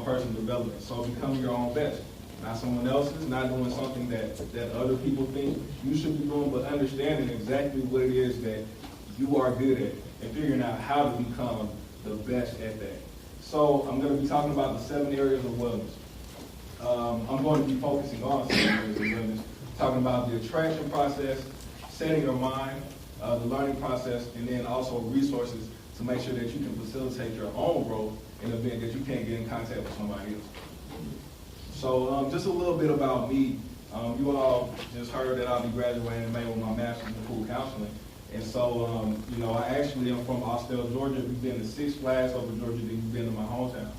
my personal development. So becoming your own best. Not someone else's, not doing something that other people think you should be doing, but understanding exactly what it is that you are good at and figuring out how to become the best at that. So I'm going to be talking about the 7 areas of wellness. I'm going to be focusing on 7 areas of wellness, talking about the attraction process, setting your mind, the learning process, and then also resources to make sure that you can facilitate your own growth in the event that you can't get in contact with somebody else. So just a little bit about me. You all just heard that I'll be graduating in May with my master's in school counseling. And so, I actually am from Austell, Georgia. We've been to 6 flags over Georgia than you've been to my hometown.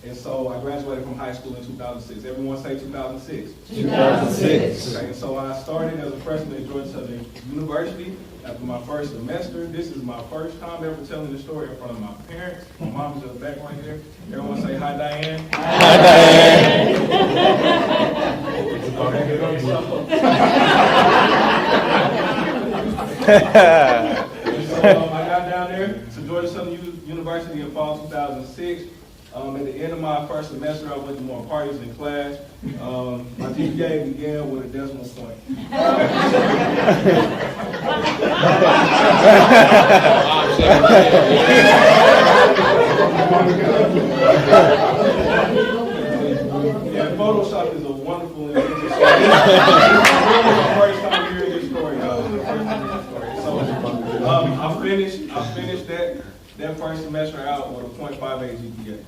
And so I graduated from high school in 2006. Everyone say 2006. 2006. Okay, and so I started as a freshman at Georgia Southern University. After my first semester, this is my first time ever telling the story in front of my parents. My mom's just back right there. Everyone say hi, Diane. Hi, Diane. Okay, so I got down there to Georgia Southern University in fall 2006. At the end of my first semester, I went to more parties in class. My GPA began with a decimal point. Yeah, Photoshop is a wonderful invention. My first time hearing this story, So I finished that first semester out with a .58 GPA.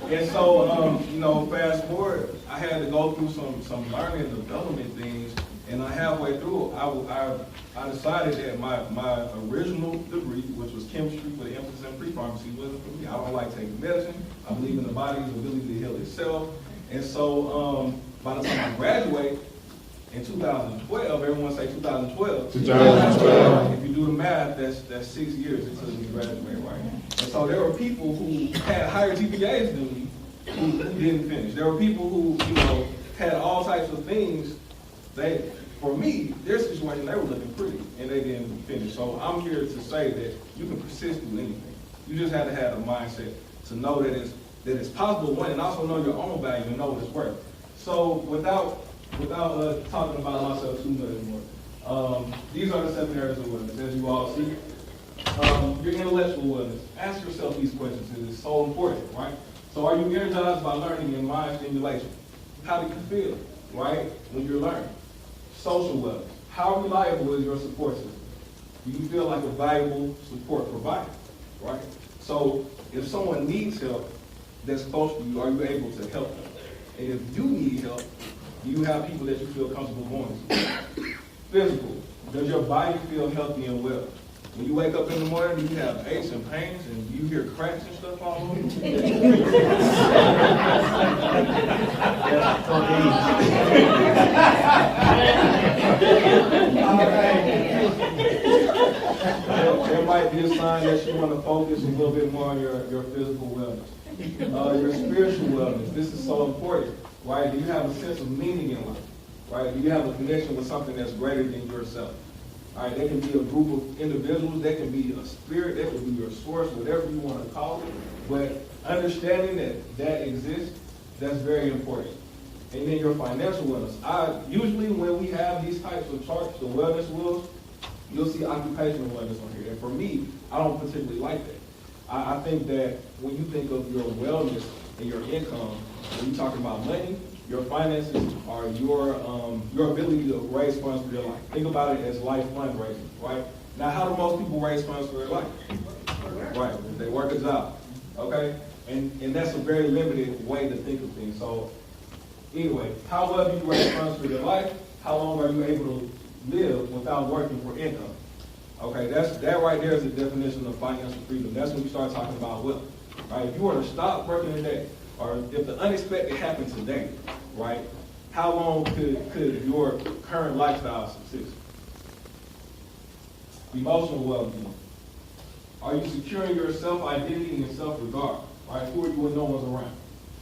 And so, fast forward, I had to go through some learning and development things, and halfway through, I decided that my original degree, which was chemistry with an emphasis in pre-pharmacy, wasn't for me. I don't like taking medicine. I believe in the body's ability to heal itself. And so, by the time I graduate, in 2012, everyone say 2012. 2012. If you do the math, that's 6 years until we graduate, right? And so there were people who had higher GPAs than me who didn't finish. There were people who, had all types of things. For me, their situation, they were looking pretty, and they didn't finish. So I'm here to say that you can persist through anything. You just have to have a mindset to know that it's possible to win, and also know your own value and know what it's worth. So without talking about myself too much more, these are the 7 areas of wellness, as you all see. Your intellectual wellness. Ask yourself these questions, because it's so important, right? So are you energized by learning and mind stimulation? How do you feel, right, when you're learning? Social wellness. How reliable is your support system? Do you feel like a valuable support provider, right? So if someone needs help that's close to you, are you able to help them? And if you need help, do you have people that you feel comfortable going to? Physical. Does your body feel healthy and well? When you wake up in the morning, do you have aches and pains and you hear cracks and stuff all over you? There might be a sign that you want to focus a little bit more on your physical wellness. Your spiritual wellness. This is so important, right? Do you have a sense of meaning in life? Right? Do you have a connection with something that's greater than yourself? All right, that can be a group of individuals, that can be a spirit, that can be your source, whatever you want to call it. But understanding that exists, that's very important. And then your financial wellness. Usually when we have these types of charts, the wellness wheels, you'll see occupational wellness on here. And for me, I don't particularly like that. I think that when you think of your wellness and your income, when you're talking about money, your finances are your ability to raise funds for your life. Think about it as life fundraising, right? Now, how do most people raise funds for their life? Right, they work a job, okay? And that's a very limited way to think of things. So anyway, how well do you raise funds for your life? How long are you able to live without working for income? Okay, that right there is the definition of financial freedom. That's when you start talking about wealth, right? If you were to stop working today, or if the unexpected happened today, right, how long could your current lifestyle subsist? Emotional well-being. Are you securing your self-identity and self-regard? Right? Who are you when no one's around?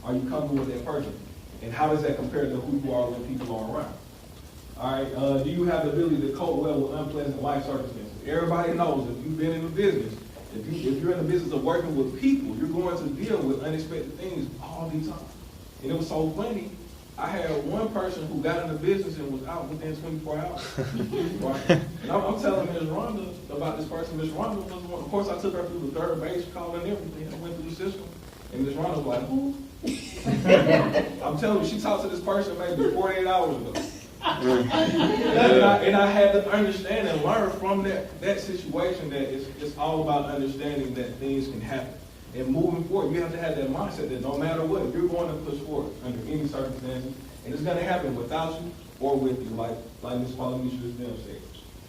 Are you comfortable with that person? And how does that compare to who you are when people are around? All right. Do you have the ability to cope well with unpleasant life circumstances? Everybody knows if you've been in the business, if you're in the business of working with people, you're going to deal with unexpected things all the time. And it was so funny. I had one person who got in the business and was out within 24 hours. Right? And I'm telling Ms. Rhonda about this person. Ms. Rhonda was one. Of course, I took her through the third base call and everything. I went through the system. And Ms. Rhonda was like, who? I'm telling you, she talked to this person maybe 48 hours ago. And I had to understand and learn from that situation that it's all about understanding that things can happen. And moving forward, you have to have that mindset that no matter what, you're going to push forward under any circumstances, and it's going to happen without you or with you, like Ms. Polynesia said.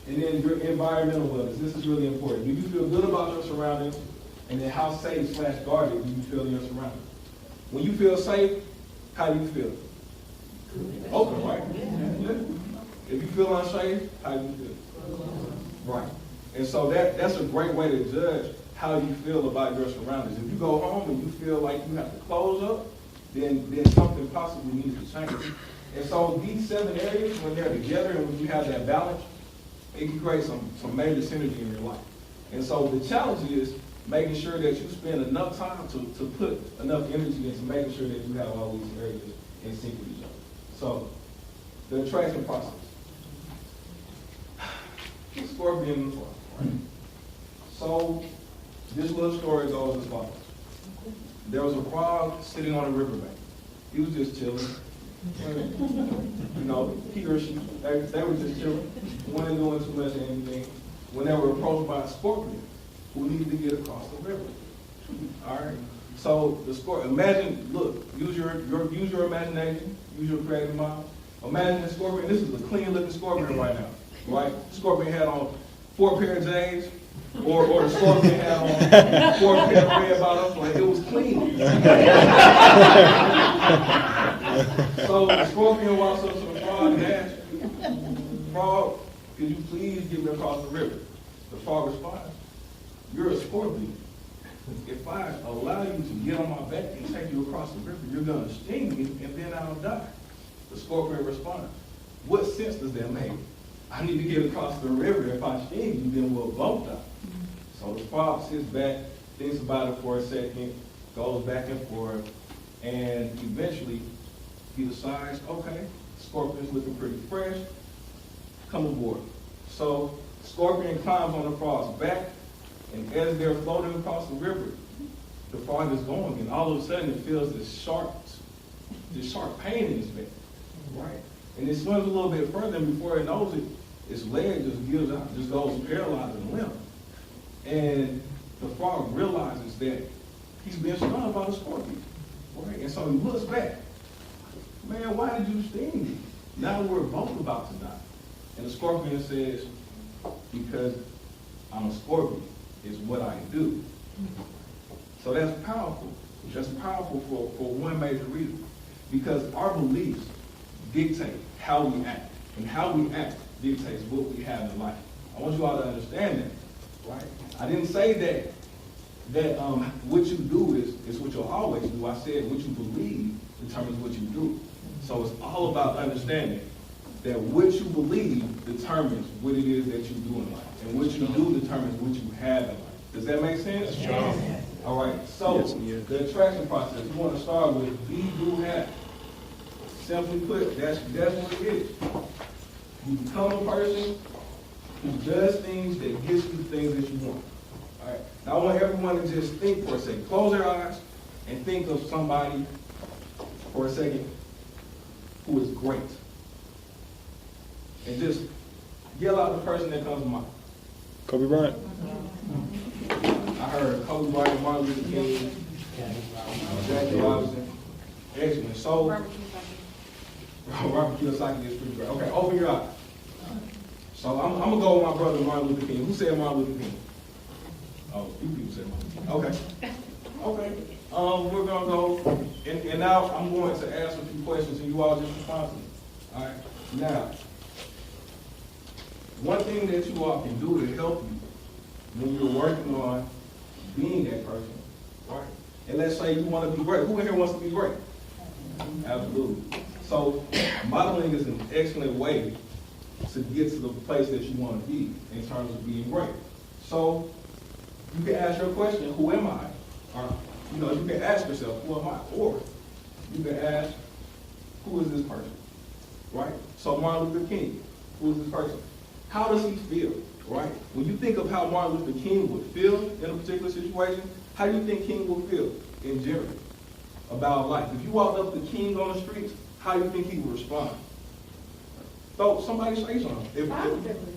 And then your environmental wellness. This is really important. Do you feel good about your surroundings? And then how safe/guarded do you feel in your surroundings? When you feel safe, how do you feel? Open, right? Yeah. If you feel unsafe, how do you feel? Right. And so that's a great way to judge how you feel about your surroundings. If you go home and you feel like you have to close up, then something possibly needs to change. And so these 7 areas, when they're together and when you have that balance, it can create some major synergy in your life. And so the challenge is making sure that you spend enough time to put enough energy into making sure that you have all these areas in sync with each other. So the attraction process. Scorpion and the frog, right? So this little story goes as follows. There was a frog sitting on a riverbank. He was just chilling. You know, he or she, they were just chilling. Wasn't doing too much of anything. When they were approached by a scorpion who needed to get across the river. All right. So the scorpion, imagine, look, use your imagination, use your creative mind. Imagine the scorpion. This is a clean looking scorpion right now. Right? Scorpion had on 4 pair of J's. Or the scorpion had on 4 pair of red bottoms, like it was clean. So the scorpion walks up to the frog and asks, "Frog, could you please get me across the river?" The frog responds, "You're a scorpion. If I allow you to get on my back and take you across the river, you're going to sting me and then I'll die." The scorpion responds, "What sense does that make? I need to get across the river. If I sting you, then we'll both die." So the frog sits back, thinks about it for a second, goes back and forth, and eventually he decides, okay, scorpion's looking pretty fresh, come aboard. So scorpion climbs on the frog's back, and as they're floating across the river, the frog is going, and all of a sudden it feels this sharp pain in its back, right? And it swims a little bit further, and before it knows it, its leg just gives out, just goes paralyzed and limp. And the frog realizes that he's being stung by a scorpion, right? And so he looks back. "Man, why did you sting me? Now we're both about to die." And the scorpion says, "Because I'm a scorpion, is what I do." So that's powerful. That's powerful for one major reason. Because our beliefs dictate how we act. And how we act dictates what we have in life. I want you all to understand that, right? I didn't say that what you do is what you'll always do. I said what you believe determines what you do. So it's all about understanding that what you believe determines what it is that you do in life. And what you do determines what you have in life. Does that make sense? Yes. All right. So the attraction process, we want to start with be, do, have. Simply put, that's what it is. You become a person who does things that gets you the things that you want. All right. Now I want everyone to just think for a second. Close their eyes and think of somebody for a second who is great. And just yell out the person that comes to mind. Kobe Bryant. I heard Kobe Bryant, Martin Luther King, Jackie Robinson. Excellent. So Robert Kiyosaki is pretty great. Okay, open your eyes. So I'm gonna go with my brother Martin Luther King. Who said Martin Luther King? Oh, few people said Martin Luther King. Okay. We're gonna go, and now I'm going to ask a few questions, and you all just respond to me. All right. Now, one thing that you all can do to help you when you're working on being that person, right? And let's say you want to be great. Who in here wants to be great? Absolutely. So modeling is an excellent way to get to the place that you want to be in terms of being great. So you can ask your question, who am I? Or, you can ask yourself, who am I? Or you can ask, who is this person? Right? So Martin Luther King, who is this person? How does he feel? Right? When you think of how Martin Luther King would feel in a particular situation, how do you think King would feel in general about life? If you walked up to King on the streets, how do you think he would respond? So somebody say something. Positively.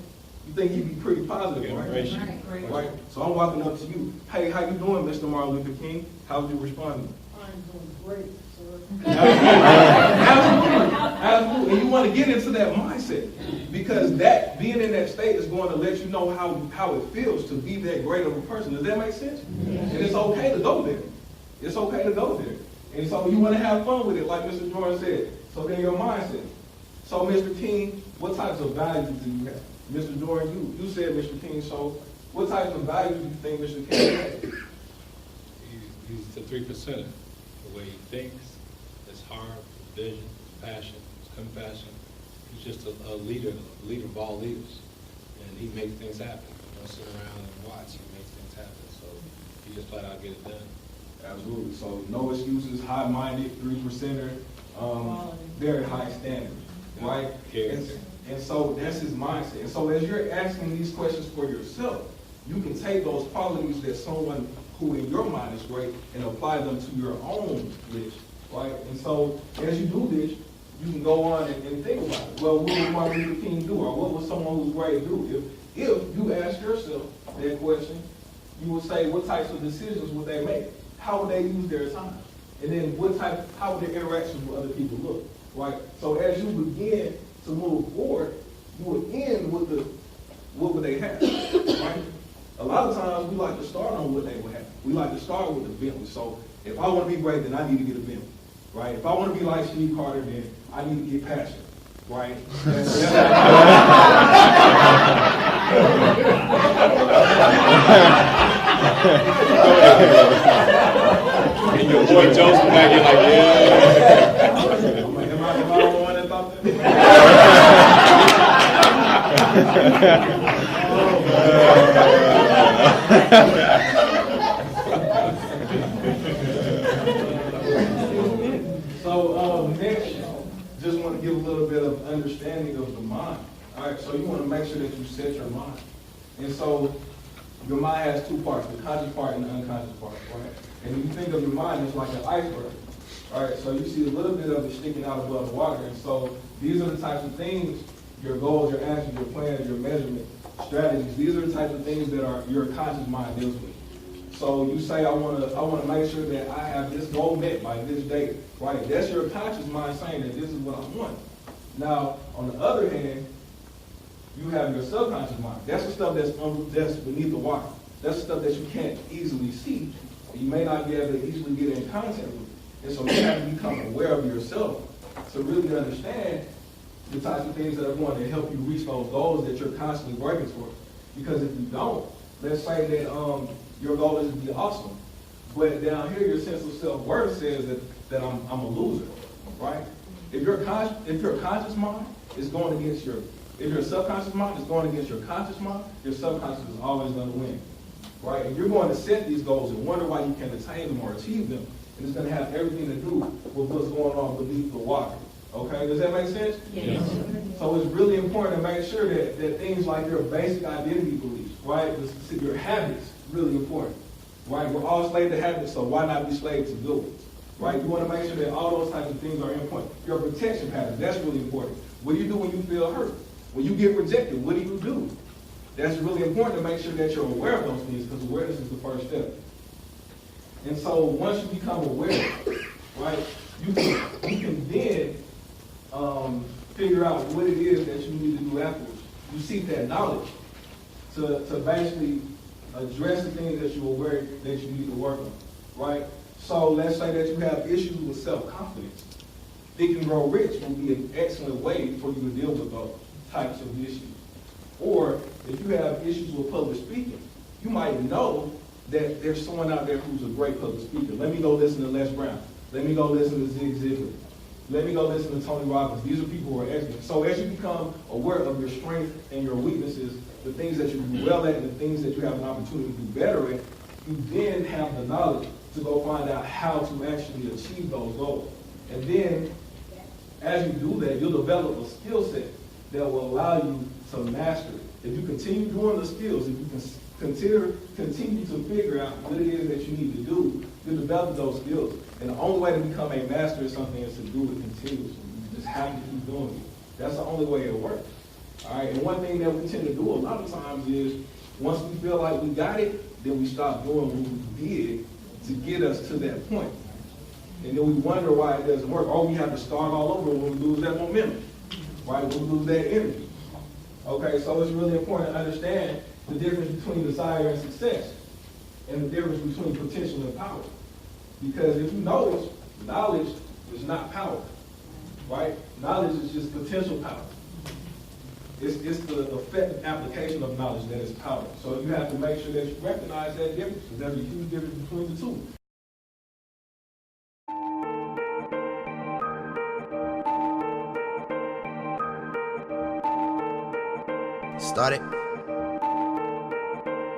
You think he'd be pretty positive, right? Right. So I'm walking up to you. Hey, how you doing, Mr. Martin Luther King? How would you respond? I'm doing great, sir. Absolutely. Absolutely. And you want to get into that mindset because that being in that state is going to let you know how it feels to be that great of a person. Does that make sense? Yes. And it's okay to go there. It's okay to go there. And so you want to have fun with it, like Mr. Jordan said. So then your mindset. So Mr. King, what types of values do you have? Mr. Jordan, you said Mr. King, so what types of values do you think Mr. King has? He's the 3%. The way he thinks, his heart, his vision, his passion, his compassion. He's just a leader of all leaders. And he makes things happen. You don't sit around and watch. He makes things happen. So he just flat out get it done. Absolutely. So no excuses, high-minded, 3%er, very high standards, right? And so that's his mindset. And so as you're asking these questions for yourself, you can take those qualities that someone who in your mind is great and apply them to your own list, right? And so as you do this, you can go on and think about it. Well, what would Martin Luther King do? Or what would someone who's great do? If you ask yourself that question, you would say, what types of decisions would they make? How would they use their time? And then how would their interactions with other people look, right? So as you begin to move forward, you would end with what would they have, right? A lot of times we like to start on what they would have. We like to start with the Bentley. So if I want to be great, then I need to get a Bentley, right? If I want to be like Steve Carter, then I need to get passion, right? And your boy Joseph back here like, yeah. Am I the one that thought that? So next, just want to give a little bit of understanding of the mind. All right, so you want to make sure that you set your mind. And so your mind has two parts, the conscious part and the unconscious part, right? And when you think of your mind, it's like an iceberg. All right, so you see a little bit of it sticking out above the water. And so these are the types of things, your goals, your actions, your plans, your measurement, strategies. These are the types of things that your conscious mind deals with. So you say, I want to make sure that I have this goal met by this date, right? That's your conscious mind saying that this is what I want. Now, on the other hand, you have your subconscious mind. That's the stuff that's beneath the water. That's the stuff that you can't easily see. You may not be able to easily get in contact with. And so you have to become aware of yourself to really understand the types of things that are going to help you reach those goals that you're constantly working toward. Because if you don't, let's say that your goal is to be awesome, but down here your sense of self-worth says that I'm a loser, right? If your conscious mind is going against if your subconscious mind is going against your conscious mind, your subconscious is always going to win, right? And you're going to set these goals and wonder why you can't attain them or achieve them, and it's going to have everything to do with what's going on beneath the water. Okay, does that make sense? Yes. So it's really important to make sure that things like your basic identity beliefs, right? Your habits, really important, right? We're all slaves to habits, so why not be slaves to good ones, right? You want to make sure that all those types of things are important. Your protection pattern, that's really important. What do you do when you feel hurt? When you get rejected, what do you do? That's really important to make sure that you're aware of those things, because awareness is the first step. And so once you become aware, right, you can then figure out what it is that you need to do afterwards. You seek that knowledge to basically address the things that you're aware that you need to work on, right? So let's say that you have issues with self-confidence. Think and Grow Rich will be an excellent way for you to deal with those types of issues. Or if you have issues with public speaking, you might know that there's someone out there who's a great public speaker. Let me go listen to Les Brown. Let me go listen to Zig Ziglar. Let me go listen to Tony Robbins. These are people who are experts. So as you become aware of your strengths and your weaknesses, the things that you do well at and the things that you have an opportunity to do better at, you then have the knowledge to go find out how to actually achieve those goals. And then, as you do that, you'll develop a skill set that will allow you to master it. If you continue doing the skills, if you continue to figure out what it is that you need to do, you develop those skills. And the only way to become a master of something is to do it continuously. You just have to keep doing it. That's the only way it'll work. All right. And one thing that we tend to do a lot of times is once we feel like we got it, then we stop doing what we did to get us to that point. And then we wonder why it doesn't work. Or we have to start all over when we lose that momentum, right? When we lose that energy. Okay, so it's really important to understand the difference between desire and success and the difference between potential and power. Because if you notice, knowledge is not power, right? Knowledge is just potential power. It's the effective application of knowledge that is power. So you have to make sure that you recognize that difference. There's a huge difference between the two. Started.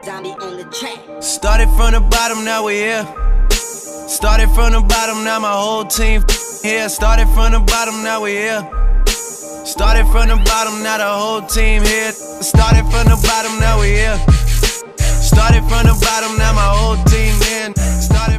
Zombie on the track. Started from the bottom, now we here. Started from the bottom, now my whole team here. Started from the bottom, now we here. Started from the bottom, now the whole team here. Started from the bottom, now we here. Started from the bottom, now my whole team in. Started